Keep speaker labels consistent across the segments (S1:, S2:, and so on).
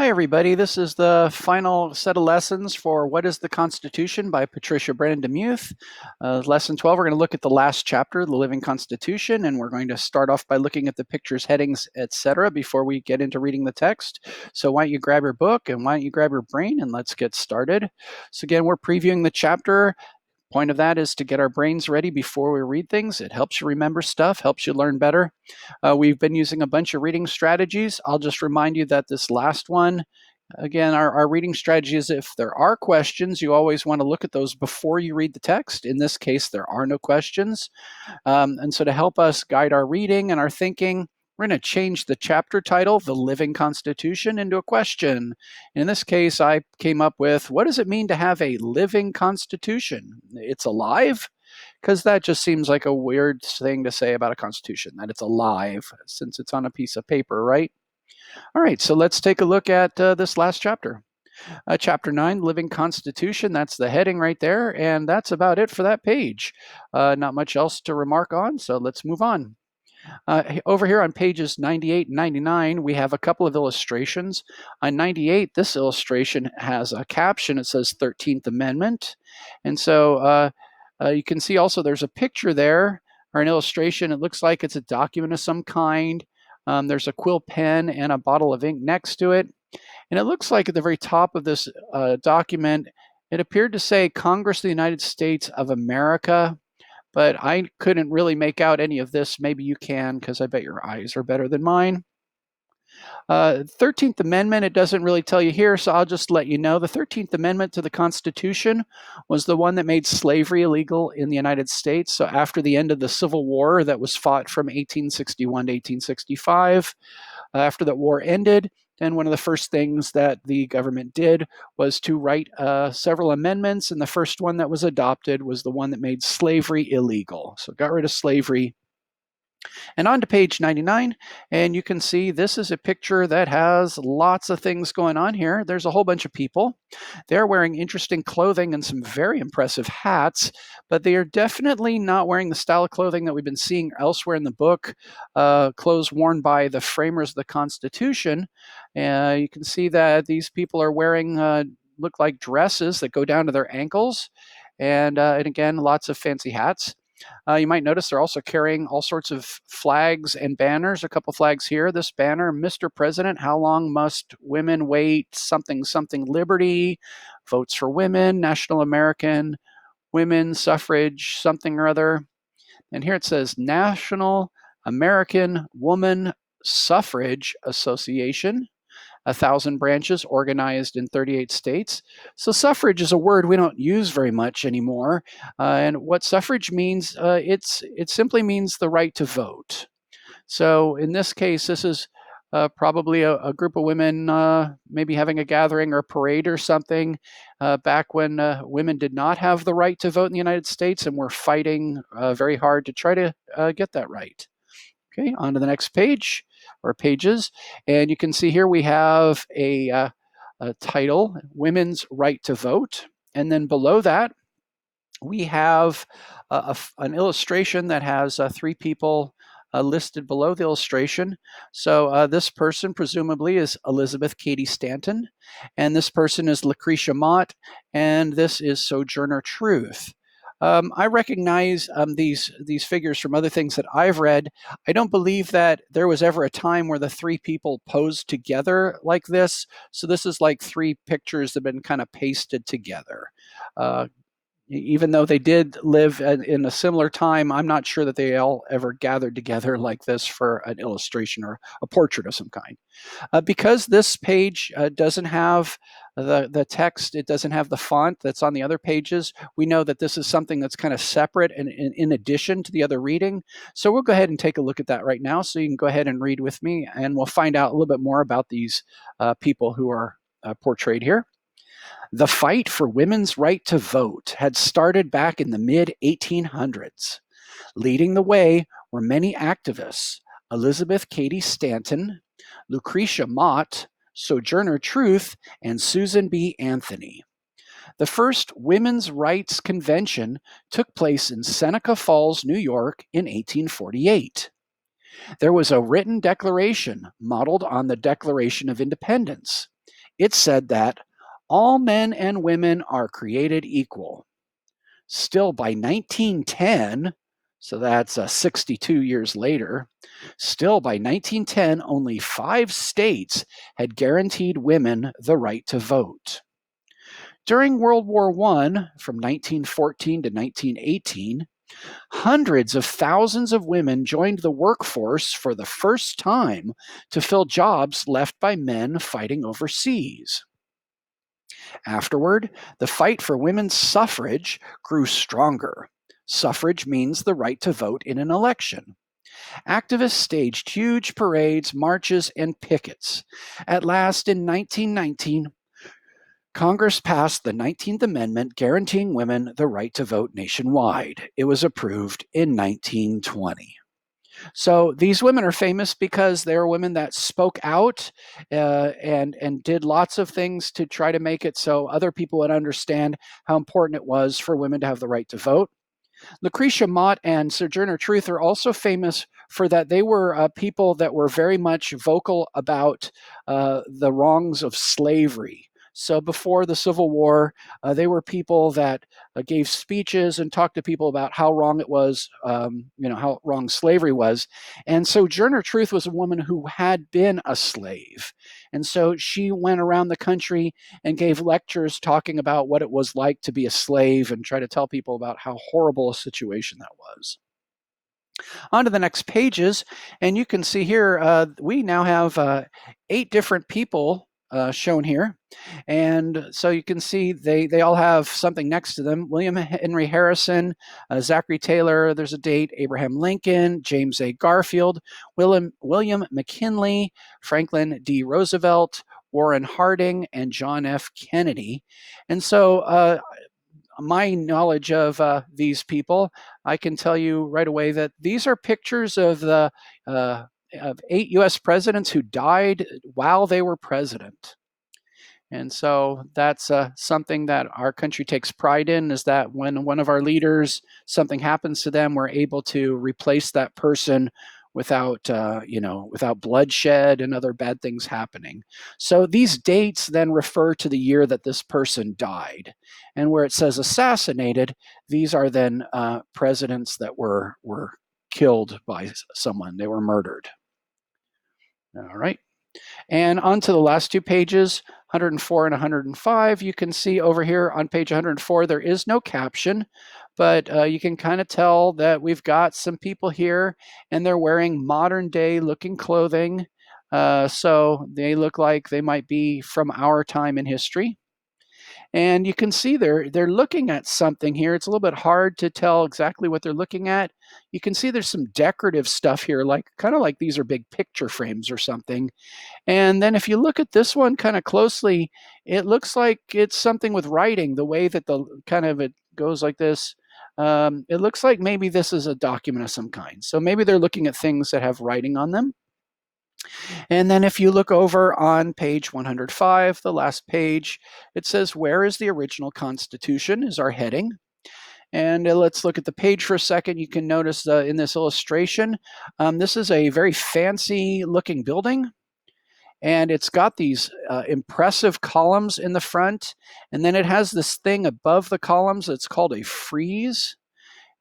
S1: Hi, everybody. This is the final set of lessons for What is the Constitution by Patricia Brennan Demuth. Lesson 12, we're going to look at the last chapter, the Living Constitution, and we're going to start off by looking at the pictures, headings, etc. before we get into reading the text. So why don't you grab your book and why don't you grab your brain and let's get started. So again, we're previewing the chapter. Point of that is to get our brains ready before we read things. It helps you remember stuff, helps you learn better. We've been using a bunch of reading strategies. I'll just remind you that this last one, again, our reading strategy is if there are questions, you always want to look at those before you read the text. In this case, there are no questions. And so to help us guide our reading and our thinking, we're going to change the chapter title, The Living Constitution, into a question. In this case, I came up with, what does it mean to have a living constitution? It's alive? Because that just seems like a weird thing to say about a constitution, that it's alive, since it's on a piece of paper, right? All right, so let's take a look at this last chapter. Chapter 9, Living Constitution, that's the heading right there, and that's about it for that page. Not much else to remark on, so let's move on. Over here on pages 98 and 99, we have a couple of illustrations. On 98, this illustration has a caption. It says 13th Amendment. And so you can see also there's a picture there, or an illustration. It looks like it's a document of some kind. There's a quill pen and a bottle of ink next to it. And it looks like at the very top of this document, it appeared to say Congress of the United States of America, but I couldn't really make out any of this. Maybe you can, because I bet your eyes are better than mine. 13th Amendment, it doesn't really tell you here, so I'll just let you know. The 13th Amendment to the Constitution was the one that made slavery illegal in the United States. So after the end of the Civil War that was fought from 1861 to 1865, after that war ended, then one of the first things that the government did was to write several amendments, and the first one that was adopted was the one that made slavery illegal. So got rid of slavery. And on to page 99, and you can see this is a picture that has lots of things going on here. There's a whole bunch of people. They're wearing interesting clothing and some very impressive hats, but they are definitely not wearing the style of clothing that we've been seeing elsewhere in the book, clothes worn by the framers of the Constitution. You can see that these people are wearing look like dresses that go down to their ankles, and again, lots of fancy hats. You might notice they're also carrying all sorts of flags and banners. A couple flags here. This banner, Mr. President, how long must women wait? Something, something, liberty, votes for women, National American Women Suffrage, something or other. And here it says National American Woman Suffrage Association. 1,000 branches organized in 38 states. So suffrage is a word we don't use very much anymore. And what suffrage means, it simply means the right to vote. So in this case, this is probably a group of women maybe having a gathering or a parade or something back when women did not have the right to vote in the United States and were fighting very hard to try to get that right. Okay, on to the next page or pages. And you can see here we have a title, Women's Right to Vote. And then below that, we have an illustration that has three people listed below the illustration. So this person presumably is Elizabeth Cady Stanton, and this person is Lucretia Mott, and this is Sojourner Truth. I recognize these figures from other things that I've read. I don't believe that there was ever a time where the three people posed together like this. So this is like three pictures that have been kind of pasted together. Even though they did live in a similar time, I'm not sure that they all ever gathered together like this for an illustration or a portrait of some kind. Because this page doesn't have the text, it doesn't have the font that's on the other pages, we know that this is something that's kind of separate and in addition to the other reading. So we'll go ahead and take a look at that right now. So you can go ahead and read with me, and we'll find out a little bit more about these people who are portrayed here. The fight for women's right to vote had started back in the mid-1800s. Leading the way were many activists: Elizabeth Cady Stanton, Lucretia Mott, Sojourner Truth, and Susan B. Anthony. The first Women's Rights Convention took place in Seneca Falls, New York in 1848. There was a written declaration modeled on the Declaration of Independence. It said that all men and women are created equal. Still, by 1910, so that's 62 years later, still by 1910, only 5 states had guaranteed women the right to vote. During World War I, from 1914 to 1918, hundreds of thousands of women joined the workforce for the first time to fill jobs left by men fighting overseas. Afterward, the fight for women's suffrage grew stronger. Suffrage means the right to vote in an election. Activists staged huge parades, marches, and pickets. At last, in 1919, Congress passed the 19th Amendment guaranteeing women the right to vote nationwide. It was approved in 1920. So these women are famous because they're women that spoke out and did lots of things to try to make it so other people would understand how important it was for women to have the right to vote. Lucretia Mott and Sojourner Truth are also famous for that. They were people that were very much vocal about the wrongs of slavery. So before the Civil War, they were people that gave speeches and talked to people about how wrong it was, how wrong slavery was. And Sojourner Truth was a woman who had been a slave. And so she went around the country and gave lectures talking about what it was like to be a slave and try to tell people about how horrible a situation that was. On to the next pages, and you can see here we now have 8 different people shown here. And so you can see they all have something next to them. William Henry Harrison, Zachary Taylor, there's a date, Abraham Lincoln, James A. Garfield, William McKinley, Franklin D. Roosevelt, Warren Harding, and John F. Kennedy. And so my knowledge of these people, I can tell you right away that these are pictures of the of 8 U.S. presidents who died while they were president. And so that's something that our country takes pride in, is that when one of our leaders, something happens to them, we're able to replace that person without bloodshed and other bad things happening. So these dates then refer to the year that this person died. And where it says assassinated, these are then presidents that were killed by someone. They were murdered. All right. And on to the last 2 pages, 104 and 105, you can see over here on page 104, there is no caption, but you can kind of tell that we've got some people here and they're wearing modern day looking clothing. So they look like they might be from our time in history. And you can see they're looking at something here. It's a little bit hard to tell exactly what they're looking at. You can see there's some decorative stuff here, like kind of like these are big picture frames or something. And then if you look at this one kind of closely, it looks like it's something with writing, the way that the kind of it goes like this. It looks like maybe this is a document of some kind. So maybe they're looking at things that have writing on them. And then if you look over on page 105, the last page, it says, "Where is the original Constitution?" is our heading. And let's look at the page for a second. You can notice in this illustration, this is a very fancy looking building. And it's got these impressive columns in the front. And then it has this thing above the columns that's called a frieze.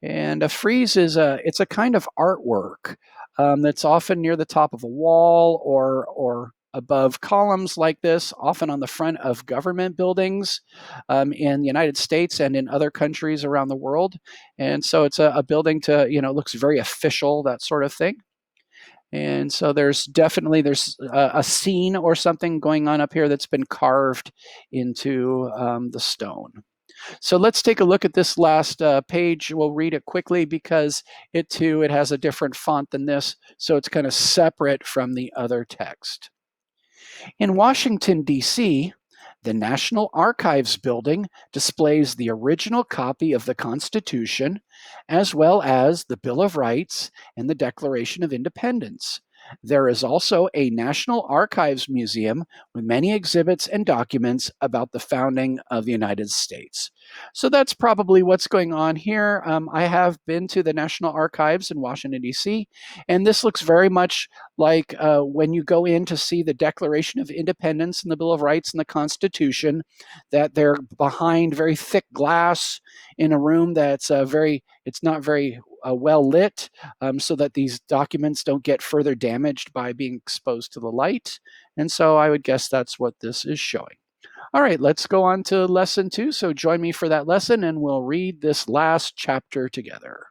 S1: And a frieze is it's a kind of artwork that's often near the top of a wall or above columns like this, often on the front of government buildings in the United States and in other countries around the world. And so it's a building to, looks very official, that sort of thing. And so there's a scene or something going on up here that's been carved into the stone. So let's take a look at this last page. We'll read it quickly because it has a different font than this, so it's kind of separate from the other text. In Washington, D.C., the National Archives building displays the original copy of the Constitution, as well as the Bill of Rights and the Declaration of Independence. There is also a National Archives Museum with many exhibits and documents about the founding of the United States. So that's probably what's going on here. I have been to the National Archives in Washington, D.C., and this looks very much like when you go in to see the Declaration of Independence and the Bill of Rights and the Constitution, that they're behind very thick glass in a room that's it's not very well lit, so that these documents don't get further damaged by being exposed to the light. And so I would guess that's what this is showing. All right, let's go on to lesson 2. So join me for that lesson and we'll read this last chapter together.